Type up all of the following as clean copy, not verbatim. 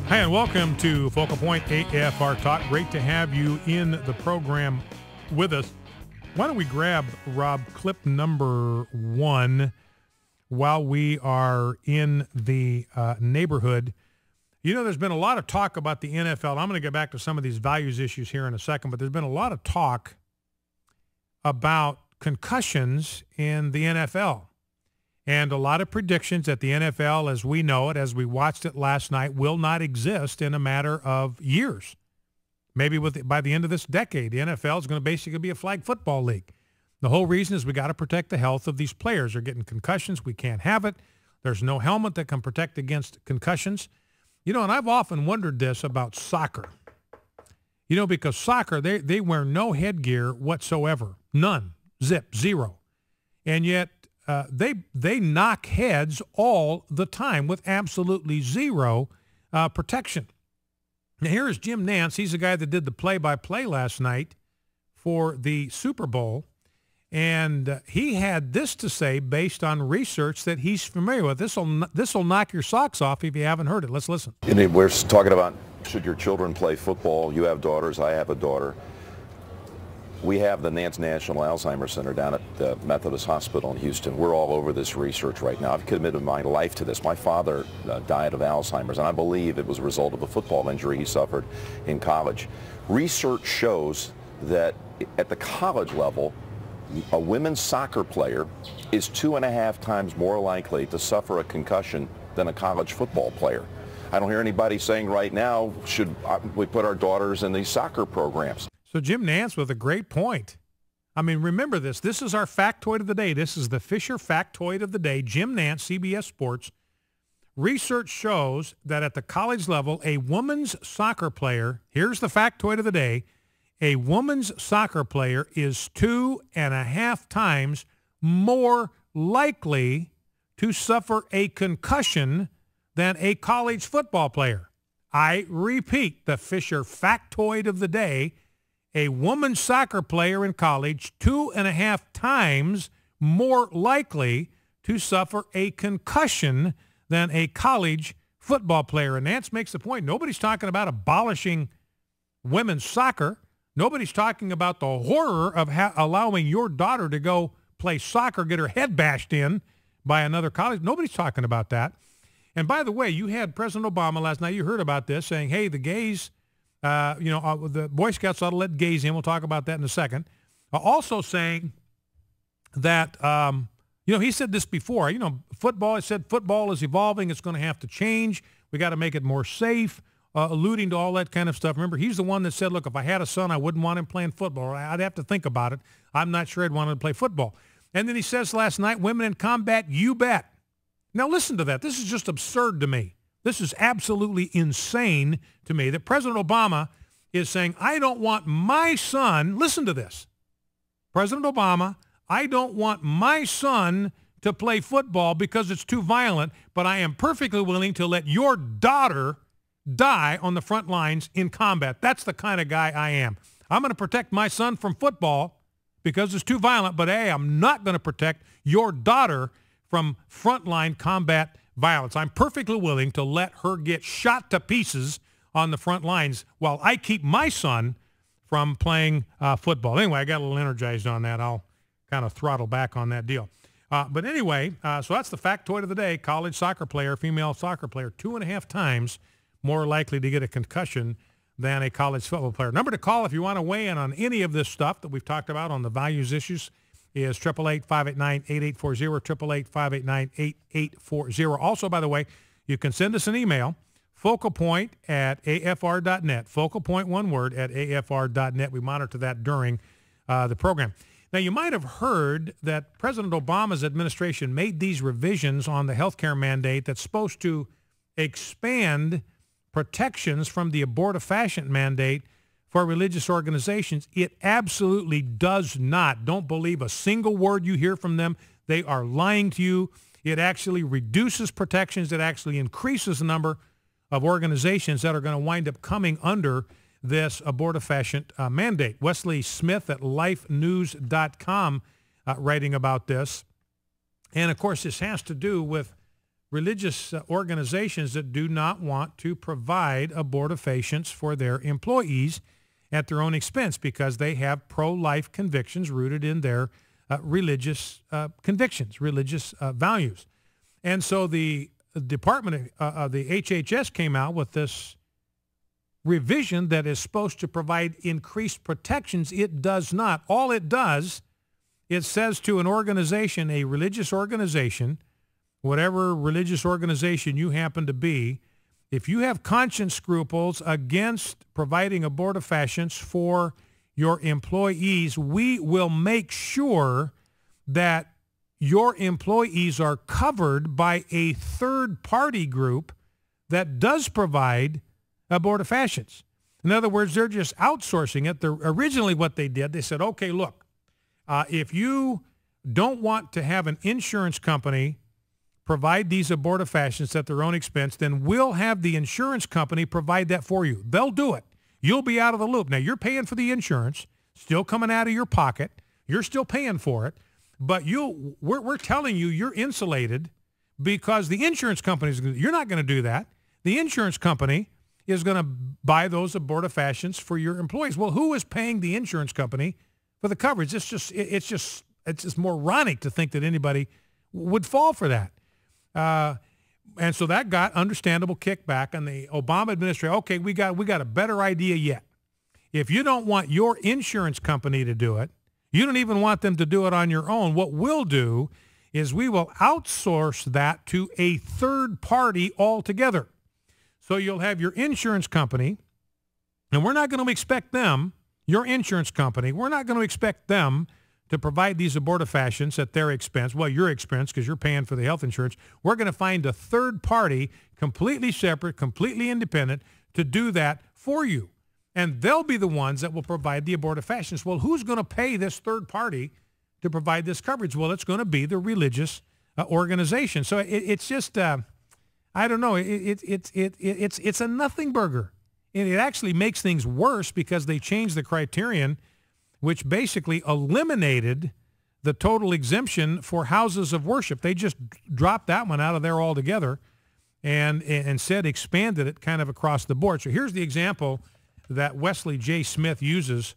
Hi, and welcome to Focal Point AFR Talk. Great to have you in the program with us. Why don't we grab, Rob, clip number 1 while we are in the neighborhood. You know, there's been a lot of talk about the NFL. I'm going to get back to some of these values issues here in a second, but there's been a lot of talk about concussions in the NFL. And a lot of predictions that the NFL, as we know it, as we watched it last night, will not exist in a matter of years. Maybe by the end of this decade, the NFL is going to basically be a flag football league. The whole reason is we got to protect the health of these players. They're getting concussions. We can't have it. There's no helmet that can protect against concussions. You know, and I've often wondered this about soccer. You know, because soccer, they wear no headgear whatsoever. None. Zip. Zero. And yet, they knock heads all the time with absolutely zero protection. Now, here is Jim Nantz. He's the guy that did the play-by-play last night for the Super Bowl, and he had this to say based on research that he's familiar with. This will knock your socks off if you haven't heard it. Let's listen. And we're talking about should your children play football. You have daughters. I have a daughter. We have the Nantz National Alzheimer's Center down at the Methodist Hospital in Houston. We're all over this research right now. I've committed my life to this. My father died of Alzheimer's, and I believe it was a result of a football injury he suffered in college. Research shows that at the college level, a women's soccer player is 2.5 times more likely to suffer a concussion than a college football player. I don't hear anybody saying right now, should we put our daughters in these soccer programs? So Jim Nantz with a great point. I mean, remember this. This is our factoid of the day. This is the Fisher factoid of the day. Jim Nantz, CBS Sports. Research shows that at the college level, a woman's soccer player, here's the factoid of the day, a woman's soccer player is 2.5 times more likely to suffer a concussion than a college football player. I repeat, the Fisher factoid of the day. A woman's soccer player in college 2.5 times more likely to suffer a concussion than a college football player. And Nantz makes the point. Nobody's talking about abolishing women's soccer. Nobody's talking about the horror of allowing your daughter to go play soccer, get her head bashed in by another college. Nobody's talking about that. And by the way, you had President Obama last night. You heard about this saying, hey, the gays, the Boy Scouts ought to let gays in. We'll talk about that in a second. Also saying that, he said this before. Football, he said football is evolving. It's going to have to change. We got to make it more safe, alluding to all that kind of stuff. Remember, he's the one that said, look, if I had a son, I wouldn't want him playing football. I'd have to think about it. I'm not sure I'd want him to play football. And then he says last night, women in combat, you bet. Now listen to that. This is just absurd to me. This is absolutely insane to me that President Obama is saying, I don't want my son, listen to this, President Obama, I don't want my son to play football because it's too violent, but I am perfectly willing to let your daughter die on the front lines in combat. That's the kind of guy I am. I'm going to protect my son from football because it's too violent, but hey, I'm not going to protect your daughter from frontline combat violence. I'm perfectly willing to let her get shot to pieces on the front lines while I keep my son from playing football. Anyway, I got a little energized on that. I'll kind of throttle back on that deal. But anyway, so that's the factoid of the day. College soccer player, female soccer player, 2.5 times more likely to get a concussion than a college football player. Number to call if you want to weigh in on any of this stuff that we've talked about on the values issues is 888-589-8840, 888-589-8840. Also, by the way, you can send us an email, focalpoint@afr.net, focalpoint, one word, at afr.net. We monitor that during the program. Now, you might have heard that President Obama's administration made these revisions on the healthcare mandate that's supposed to expand protections from the abortifacient mandate for religious organizations. It absolutely does not. Don't believe a single word you hear from them. They are lying to you. It actually reduces protections. It actually increases the number of organizations that are going to wind up coming under this abortifacient mandate. Wesley Smith at lifenews.com writing about this. And, of course, this has to do with religious organizations that do not want to provide abortifacients for their employees at their own expense because they have pro-life convictions rooted in their religious convictions, religious values. And so the Department of the HHS came out with this revision that is supposed to provide increased protections. It does not. All it does, it says to an organization, a religious organization, whatever religious organization you happen to be, if you have conscience scruples against providing abortifacients for your employees, we will make sure that your employees are covered by a third-party group that does provide abortifacients. In other words, they're just outsourcing it. Originally what they did, they said, okay, look, if you don't want to have an insurance company provide these abortifacients at their own expense, then we'll have the insurance company provide that for you. They'll do it. You'll be out of the loop. Now, you're paying for the insurance, still coming out of your pocket. You're still paying for it. But we're telling you you're insulated because the insurance company, you're not going to do that. The insurance company is going to buy those abortifacients for your employees. Well, who is paying the insurance company for the coverage? It's just moronic to think that anybody would fall for that. And so that got understandable kickback, and the Obama administration, okay, we got a better idea yet. If you don't want your insurance company to do it, you don't even want them to do it on your own, what we'll do is we will outsource that to a third party altogether. So you'll have your insurance company, and we're not going to expect them, your insurance company, we're not going to expect them to provide these abortifacients at their expense, well, your expense because you're paying for the health insurance. We're going to find a third party, completely separate, completely independent, to do that for you. And they'll be the ones that will provide the abortifacients. Well, who's going to pay this third party to provide this coverage? Well, it's going to be the religious organization. So it's just, I don't know, it's a nothing burger. And it actually makes things worse because they changed the criterion, which basically eliminated the total exemption for houses of worship. They just dropped that one out of there altogether and instead expanded it kind of across the board. So here's the example that Wesley J. Smith uses.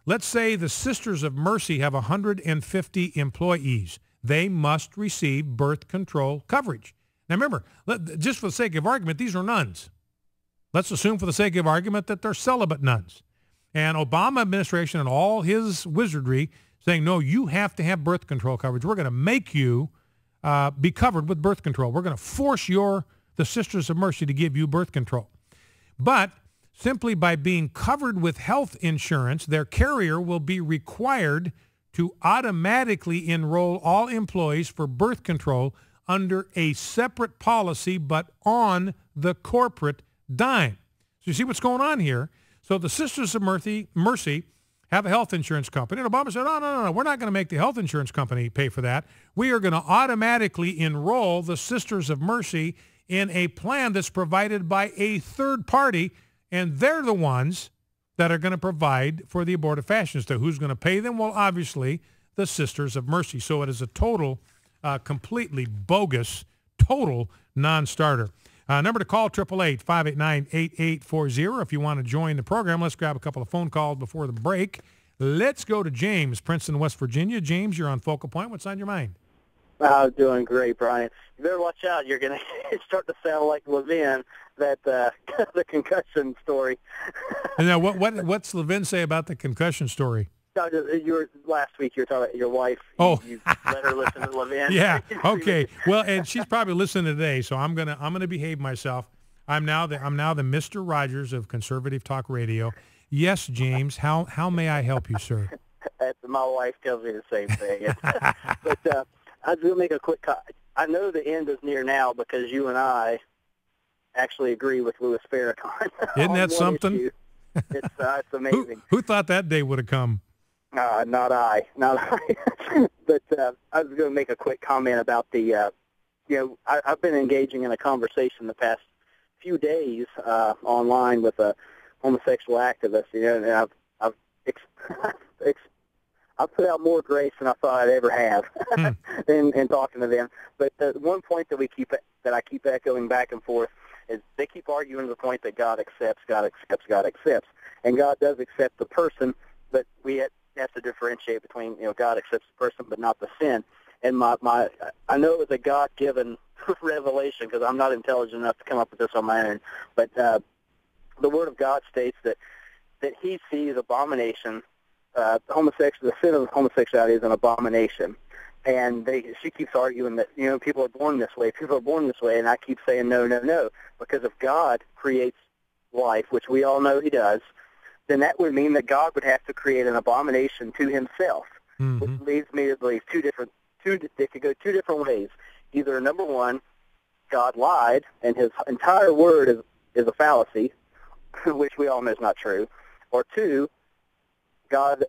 Let's say the Sisters of Mercy have 150 employees. They must receive birth control coverage. Now remember, just for the sake of argument, these are nuns. Let's assume for the sake of argument that they're celibate nuns. And Obama administration and all his wizardry saying, no, you have to have birth control coverage. We're going to make you be covered with birth control. We're going to force the Sisters of Mercy to give you birth control. But simply by being covered with health insurance, their carrier will be required to automatically enroll all employees for birth control under a separate policy, but on the corporate dime. So you see what's going on here? So the Sisters of Mercy have a health insurance company. And Obama said, no, we're not going to make the health insurance company pay for that. We are going to automatically enroll the Sisters of Mercy in a plan that's provided by a third party, and they're the ones that are going to provide for the abortifacients. So who's going to pay them? Well, obviously, the Sisters of Mercy. So it is a total, completely bogus, total non-starter. Number to call, 888-589-8840. If you want to join the program, let's grab a couple of phone calls before the break. Let's go to James, Princeton, West Virginia. James, you're on Focal Point. What's on your mind? I'm doing great, Brian. You better watch out. You're going to start to sound like Levin, that the concussion story. And now, what's Levin say about the concussion story? Last week you were talking about your wife. Oh, you let her listen to Levin. Yeah. Okay. Well, and she's probably listening today, so I'm gonna behave myself. I'm now the Mr. Rogers of Conservative Talk Radio. Yes, James. How may I help you, sir? My wife tells me the same thing. But I was going to make a quick comment. I know the end is near now because you and I actually agree with Louis Farrakhan. Isn't that something? It's amazing. Who thought that day would have come? Not I. But I was going to make a quick comment about the, I've been engaging in a conversation the past few days online with a homosexual activist, and I put out more grace than I thought I'd ever have in talking to them. But the one point that I keep echoing back and forth is they keep arguing the point that God accepts, God accepts, God accepts, and God does accept the person, but we have to differentiate between, God accepts the person but not the sin. And I know it was a God-given revelation because I'm not intelligent enough to come up with this on my own, but the Word of God states that He sees abomination. The sin of homosexuality is an abomination, and she keeps arguing that people are born this way, and I keep saying no, because if God creates life, which we all know He does, then that would mean that God would have to create an abomination to Himself, which leads me to believe they could go two different ways. Either number one, God lied, and His entire word is a fallacy, which we all know is not true, or two, God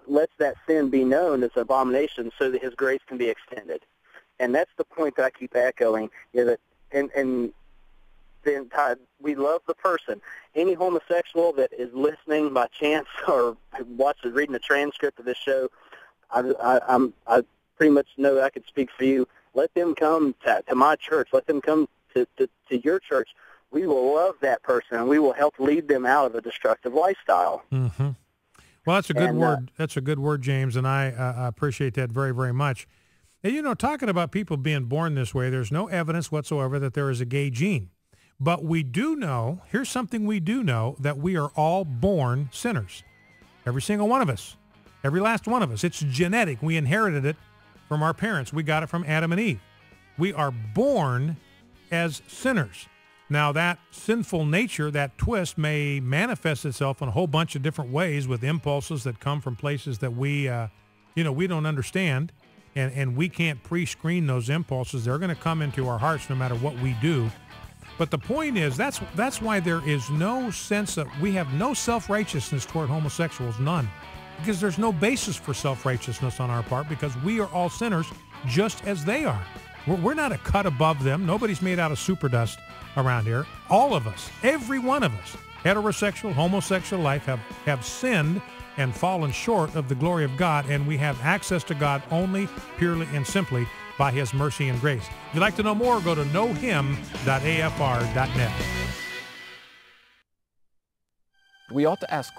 lets that sin be known as an abomination so that His grace can be extended. And that's the point that I keep echoing, is that and then we love the person. Any homosexual that is listening by chance or reading the transcript of this show, I pretty much know that I could speak for you. Let them come to my church. Let them come to your church. We will love that person, and we will help lead them out of a destructive lifestyle. Mm-hmm. Well, that's a good word. That's a good word, James, and I appreciate that very, very much. And, talking about people being born this way, there's no evidence whatsoever that there is a gay gene. But we do know, here's something we do know, that we are all born sinners. Every single one of us. Every last one of us. It's genetic. We inherited it from our parents. We got it from Adam and Eve. We are born as sinners. Now, that sinful nature, that twist, may manifest itself in a whole bunch of different ways with impulses that come from places that we don't understand, and we can't pre-screen those impulses. They're going to come into our hearts no matter what we do. But the point is, that's why there is no sense of, we have no self-righteousness toward homosexuals, none. Because there's no basis for self-righteousness on our part, because we are all sinners just as they are. We're not a cut above them. Nobody's made out of super dust around here. All of us, every one of us, heterosexual, homosexual life, have sinned and fallen short of the glory of God, and we have access to God only, purely, and simply by His mercy and grace. If you'd like to know more, go to knowhim.afr.net. We ought to ask